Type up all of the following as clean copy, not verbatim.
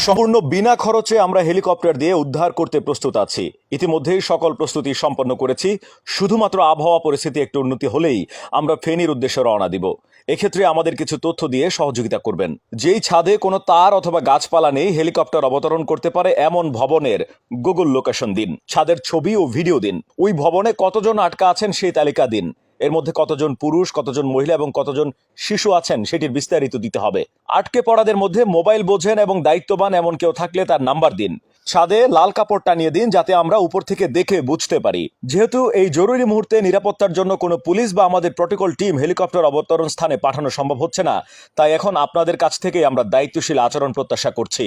সম্পূর্ণ বিনা খরচে আমরা হেলিকপ্টার দিয়ে উদ্ধার করতে প্রস্তুত আছি। ইতিমধ্যেই সকল প্রস্তুতি সম্পন্ন করেছি। শুধুমাত্র আবহাওয়া পরিস্থিতি একটু উন্নতি হলেই আমরা ফেনীর উদ্দেশ্যে রওনা দিব। এক্ষেত্রে আমাদের কিছু তথ্য দিয়ে সহযোগিতা করবেন। যেই ছাদে কোনো তার অথবা গাছপালা নেই, হেলিকপ্টার অবতরণ করতে পারে এমন ভবনের গুগল লোকেশন দিন, ছাদের ছবি ও ভিডিও দিন, ওই ভবনে কতজন আটকা আছেন সেই তালিকা দিন, এর মধ্যে কতজন পুরুষ, কতজন মহিলা এবং কতজন শিশু আছেন সেটির বিস্তারিত দিতে হবে। আটকে পড়াদের মধ্যে মোবাইল বোঝেন এবং দায়িত্ববান এমন কেউ থাকলে তার নাম্বার দিন। ছাদে লাল কাপড় টানিয়ে দিন যাতে আমরা উপর থেকে দেখে বুঝতে পারি। যেহেতু এই জরুরি মুহূর্তে নিরাপত্তার জন্য কোনো পুলিশ বা আমাদের প্রটোকল টিম হেলিকপ্টার অবতরণ স্থানে পাঠানো সম্ভব হচ্ছে না, তাই এখন আপনাদের কাছ থেকে আমরা দায়িত্বশীল আচরণ প্রত্যাশা করছি।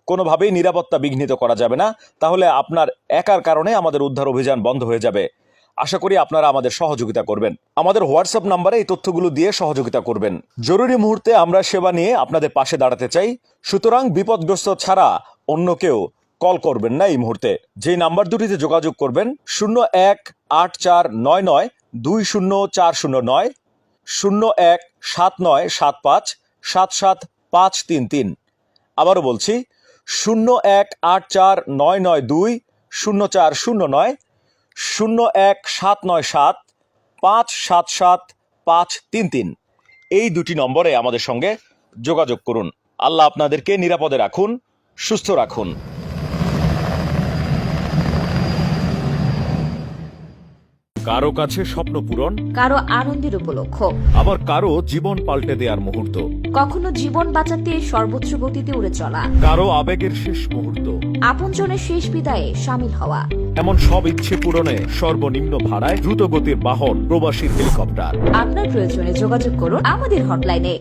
কোনোভাবেই নিরাপত্তা বিঘ্নিত করা যাবে না, তাহলে আপনার একার কারণে আমাদের উদ্ধার অভিযান বন্ধ হয়ে যাবে। আশা করি আপনারা আমাদের সহযোগিতা করবেন। আমাদের হোয়াটসঅ্যাপ নাম্বারে এই তথ্যগুলো দিয়ে সহযোগিতা করবেন। জরুরি মুহূর্তে আমরা সেবা নিয়ে আপনাদের পাশে দাঁড়াতে চাই, সুতরাং বিপদগ্রস্ত ছাড়া অন্য কেউ কল করবেন না এই মুহূর্তে। যে নাম্বার দুটিতে যোগাযোগ করবেন 018499204509, 017975775533। আবারও বলছি 018499204009, 0179775775533। এই দুটি নম্বরে আমাদের সঙ্গে যোগাযোগ করুন। আল্লাহ আপনাদেরকে নিরাপদে রাখুন, সুস্থ রাখুন। কারো কাছে স্বপ্ন পূরণ, কারো আনন্দের উপলক্ষ, আবার কারো জীবন পাল্টে দেওয়ার মুহূর্ত, কখনো জীবন বাঁচাতে সর্বোচ্চ গতিতে উড়ে চলা, কারো আবেগের শেষ মুহূর্ত, আপনজনের শেষ বিদায়ে সামিল হওয়া। এমন সব ইচ্ছে পূরণে সর্বনিম্ন ভাড়ায় দ্রুতগতির বাহন প্রবাসী হেলিকপ্টার। আপনার প্রয়োজনে যোগাযোগ করুন আমাদের হটলাইনে।